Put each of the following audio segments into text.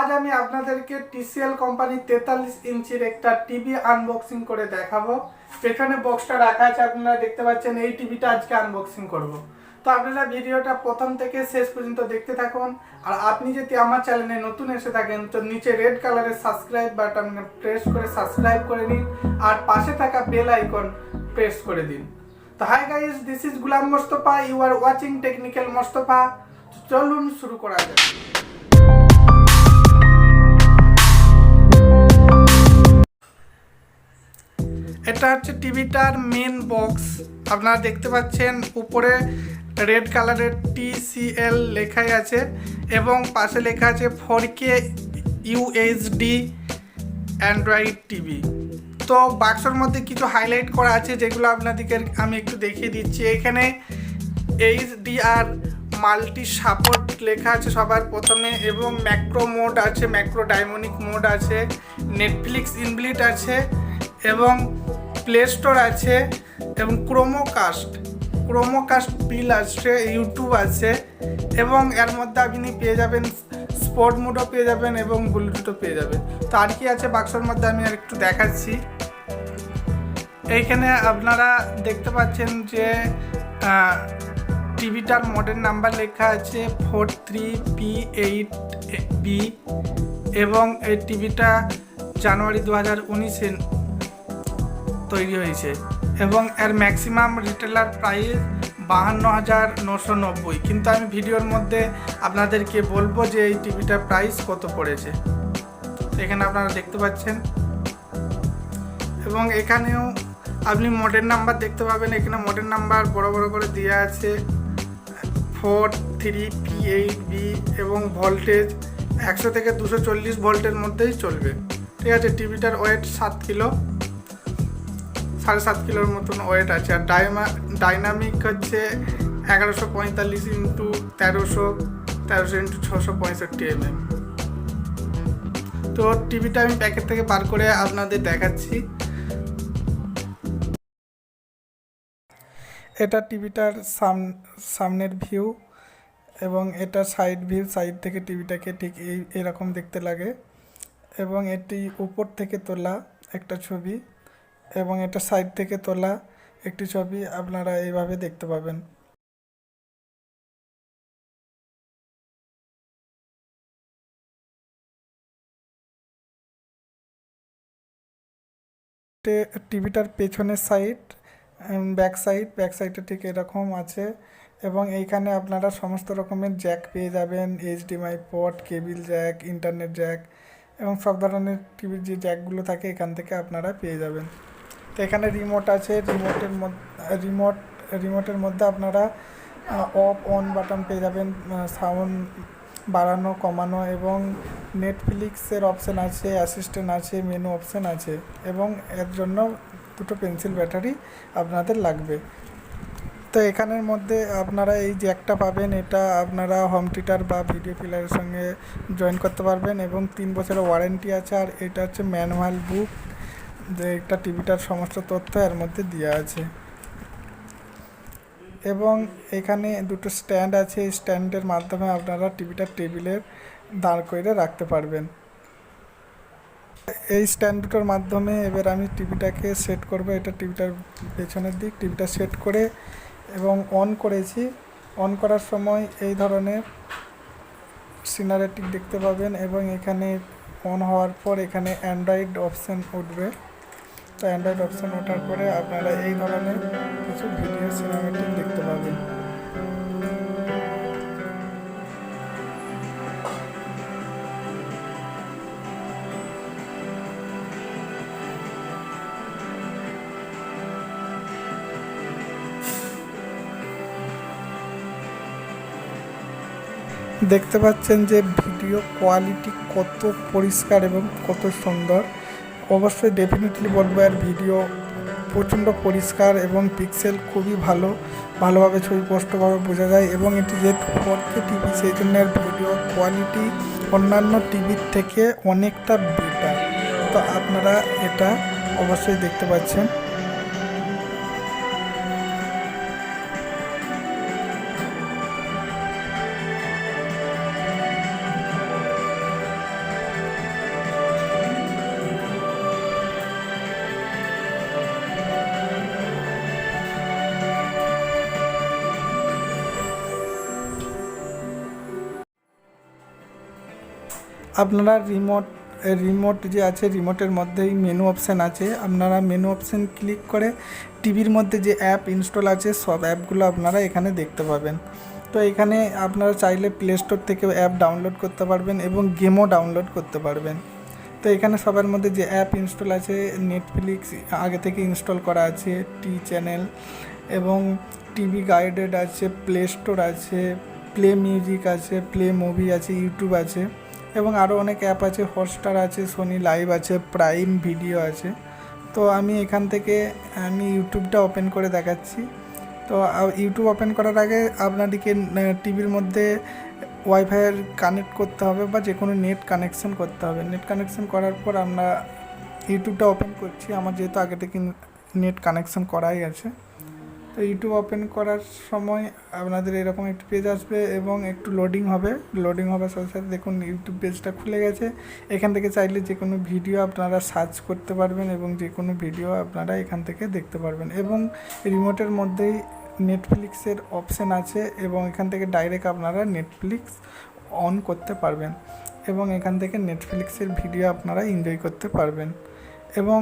আজ আমি আপনাদেরকে TCL কোম্পানি 43 ইঞ্চির একটা টিভি আনবক্সিং করে দেখাবো। পেছনে বক্সটা রাখা আছে, আপনারা দেখতে পাচ্ছেন। এই টিভিটা আজকে আনবক্সিং করব। তো আপনারা ভিডিওটা প্রথম থেকে শেষ পর্যন্ত দেখতে থাকুন। আর আপনি যদি আমার চ্যানেলে নতুন এসে থাকেন তো নিচে রেড কালারের সাবস্ক্রাইব বাটন প্রেস করে সাবস্ক্রাইব করে নিন আর পাশে থাকা বেল আইকন প্রেস করে দিন। তো hi guys, this is Gulam Mostafa, you are watching technical Mostafa. চলুন শুরু করা যাক। এটা হচ্ছে টিভিটার মেন বক্স। আপনারা দেখতে পাচ্ছেন উপরে রেড কালারের TCL লেখাই আছে এবং পাশে লেখা আছে 4K UHD Android টিভি। তো বাক্সের মধ্যে কিছু হাইলাইট করা আছে যেগুলো আপনাদেরকে আমি একটু দেখিয়ে দিচ্ছি। এখানে HDR মাল্টি সাপোর্ট লেখা আছে সবার প্রথমে, এবং ম্যাক্রো মোড আছে, ম্যাক্রো ডাইনামিক মোড আছে, নেটফ্লিক্স ইনবিল্ট আছে, এবং প্লে স্টোর আছে, এবং ক্রোমোকাস্ট বিল আছে, ইউটিউব আছে, এবং এর মধ্যে আপনি পেয়ে যাবেন স্পোর্ট মোডও পেয়ে যাবেন এবং ব্লুটুথও পেয়ে যাবেন। তো আর কি আছে বাক্সের মধ্যে আমি আর একটু দেখাচ্ছি। এইখানে আপনারা দেখতে পাচ্ছেন যে টিভিটার মডেল নাম্বার লেখা আছে 43P8B, এবং এই টিভিটা জানুয়ারি 2019-এ তৈরি হয়েছে, এবং এর ম্যাক্সিমাম রিটেলার প্রাইস 52,990। কিন্তু আমি ভিডিওর মধ্যে আপনাদেরকে বলবো যে এই টিভিটার প্রাইস কত পড়েছে। এখানে আপনারা দেখতে পাচ্ছেন, এবং এখানেও আপনি মডেল নাম্বার দেখতে পাবেন। এখানে মডেল নাম্বার বড় বড় করে দেওয়া আছে 43P8B, এবং ভোল্টেজ 100 থেকে 240 ভোল্টের মধ্যেই চলবে। ঠিক আছে, টিভিটার ওয়েট 7 কিলো, 7.5 কিলোর মতন ওয়েট আছে। আর ডাইনামিক হচ্ছে 1145 ইন্টু 1300 ইন্টু 665 mm। তো টিভিটা আমি প্যাকেট থেকে বার করে আপনাদের দেখাচ্ছি। এটা টিভিটার সামনের ভিউ, এবং এটা সাইড ভিউ। সাইড থেকে টিভিটাকে ঠিক এরকম দেখতে লাগে, এবং এটি উপর থেকে তোলা একটা ছবি, এবং এটা সাইড থেকে তোলা একটি ছবি আপনারা এইভাবে দেখতে পাবেন। টিভিটার পেছনের সাইড, ব্যাক সাইডে ঠিক এরকম আছে, এবং এইখানে আপনারা সমস্ত রকমের জ্যাক পেয়ে যাবেন, HDMI port, cable Jack, internet Jack, এবং সব ধরনের টিভির যে জ্যাকগুলো থাকে এখান থেকে আপনারা পেয়ে যাবেন। তো এখানে রিমোট আছে, রিমোটের মধ্যে আপনারা অফ অন বাটন পেয়ে যাবেন, সাউন্ড বাড়ানো কমানো, এবং নেটফ্লিক্সের অপশান আছে, অ্যাসিস্ট্যান্ট আছে, মেনু অপশান আছে, এবং এর জন্য দুটো পেন্সিল ব্যাটারি আপনাদের লাগবে। তো এখানের মধ্যে আপনারা এই জ্যাকটা পাবেন, এটা আপনারা হোম থিয়েটার বা ভিডিও প্লেয়ারের সঙ্গে জয়েন করতে পারবেন, এবং 3 বছরের ওয়ারেন্টি আছে। আর এটা হচ্ছে ম্যানুয়াল বুক, যে একটা টিভিটার সমস্ত তথ্য এর মধ্যে দেওয়া আছে। এবং এখানে দুটো স্ট্যান্ড আছে, এই স্ট্যান্ডের মাধ্যমে আপনারা টিভিটার টেবিলের দাঁড় করে রাখতে পারবেন। এই স্ট্যান্ড দুটোর মাধ্যমে এবার আমি টিভিটাকে সেট করব। এটা টিভিটার পেছনের দিক, টিভিটা সেট করে এবং অন করেছি। অন করার সময় এই ধরনের সিনারিটি দেখতে পাবেন, এবং এখানে অন হওয়ার পর এখানে অ্যান্ড্রয়েড অপশান উঠবে। তো অ্যান্ড্রয়েড অপশান ওঠার পরে আপনারা এই ধরনের কিছু ভিডিও সিনেমেটিক দেখতে পাবেন। দেখতে পাচ্ছেন যে ভিডিও কোয়ালিটি কত পরিষ্কার এবং কত সুন্দর। অবশ্যই ডেফিনেটলি বলবো এর ভিডিও প্রচণ্ড পরিষ্কার, এবং পিক্সেল খুবই ভালোভাবে ছবি স্পষ্টভাবে বোঝা যায়, এবং এটি যেহেতু 4K টিভি সেই জন্য এর ভিডিও কোয়ালিটি অন্যান্য টিভির থেকে অনেকটা বেটার। তো আপনারা এটা অবশ্যই দেখতে পাচ্ছেন। আপনারা রিমোট যে আছে, রিমোটের মধ্যেই মেনু অপশান আছে। আপনারা মেনু অপশান ক্লিক করে টিভির মধ্যে যে অ্যাপ ইনস্টল আছে সব অ্যাপগুলো আপনারা এখানে দেখতে পাবেন। তো এখানে আপনারা চাইলে প্লে স্টোর থেকে অ্যাপ ডাউনলোড করতে পারবেন এবং গেমও ডাউনলোড করতে পারবেন। তো এখানে সবার মধ্যে যে অ্যাপ ইনস্টল আছে, নেটফ্লিক্স আগে থেকে ইনস্টল করা আছে, টি চ্যানেল এবং টিভি গাইডেড আছে, প্লে স্টোর আছে, প্লে মিউজিক আছে, প্লে মুভি আছে, ইউটিউব আছে এবং আরও অনেক অ্যাপ আছে, হটস্টার আছে, সোনি লাইভ আছে, প্রাইম ভিডিও আছে। তো আমি এখান থেকে ইউটিউবটা ওপেন করে দেখাচ্ছি। তো ইউটিউব ওপেন করার আগে আপনাদেরকে টিভির মধ্যে ওয়াইফাইয়ের কানেক্ট করতে হবে বা যে কোনো নেট কানেকশন করতে হবে। নেট কানেকশন করার পর আমরা ইউটিউবটা ওপেন করছি। আমার যেহেতু আগে থেকে নেট কানেকশন করাই আছে। তো ইউটিউব ওপেন করার সময় আপনাদের এরকম একটি পেজ আসবে এবং একটু লোডিং হওয়ার সাথে সাথে দেখুন ইউটিউব পেজটা খুলে গেছে। এখান থেকে চাইলে যে কোনো ভিডিও আপনারা সার্চ করতে পারবেন এবং যে কোনো ভিডিও আপনারা এখান থেকে দেখতে পারবেন এবং রিমোটের মধ্যেই নেটফ্লিক্সের অপশান আছে এবং এখান থেকে ডাইরেক্ট আপনারা নেটফ্লিক্স অন করতে পারবেন এবং এখান থেকে নেটফ্লিক্সের ভিডিও আপনারা এনজয় করতে পারবেন। এবং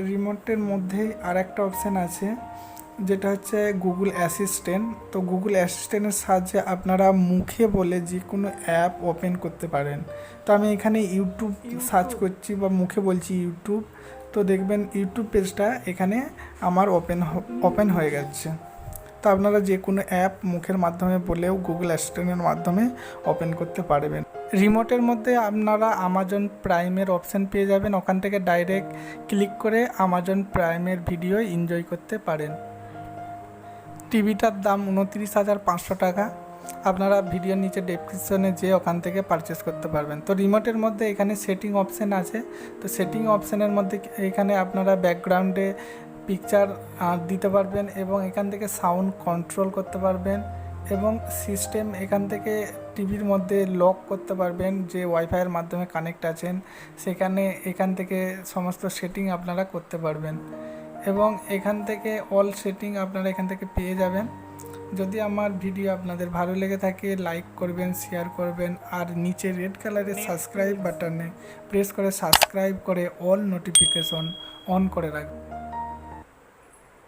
রিমোটের মধ্যেই আর একটা অপশান আছে যেটা হচ্ছে গুগল অ্যাসিস্ট্যান্ট। তো গুগল অ্যাসিস্ট্যান্টের সাহায্যে আপনারা মুখে বলে যে কোনো অ্যাপ ওপেন করতে পারেন। তো আমি এখানে ইউটিউব সার্চ করছি বা মুখে বলছি ইউটিউব। তো দেখবেন ইউটিউব পেজটা এখানে আমার ওপেন হয়ে গেছে। তো আপনারা যে কোনো অ্যাপ মুখের মাধ্যমে বলেও গুগল অ্যাসিস্ট্যান্টের মাধ্যমে ওপেন করতে পারবেন। রিমোটের মধ্যে আপনারা আমাজন প্রাইমের অপশান পেয়ে যাবেন। ওখান থেকে ডাইরেক্ট ক্লিক করে আমাজন প্রাইমের ভিডিও এনজয় করতে পারেন। টিভিটার দাম 29,500 টাকা। আপনারা ভিডিওর নিচে ডেসক্রিপশনে যেয়ে ওখান থেকে পারচেস করতে পারবেন। তো রিমোটের মধ্যে এখানে সেটিং অপশান আছে। তো সেটিং অপশানের মধ্যে এখানে আপনারা ব্যাকগ্রাউন্ডে পিকচার দিতে পারবেন এবং এখান থেকে সাউন্ড কন্ট্রোল করতে পারবেন এবং সিস্টেম এখান থেকে টিভির মধ্যে লক করতে পারবেন। যে ওয়াইফাইয়ের মাধ্যমে কানেক্ট আছেন এখান থেকে সমস্ত সেটিং আপনারা করতে পারবেন এবং এখান থেকে অল সেটিং আপনারা এখান থেকে পেয়ে যাবেন। যদি আমার ভিডিও আপনাদের ভালো লেগে থাকে লাইক করবেন, শেয়ার করবেন আর নিচে রেড কালারের সাবস্ক্রাইব বাটনে প্রেস করে সাবস্ক্রাইব করে অল নোটিফিকেশন অন করে রাখবেন।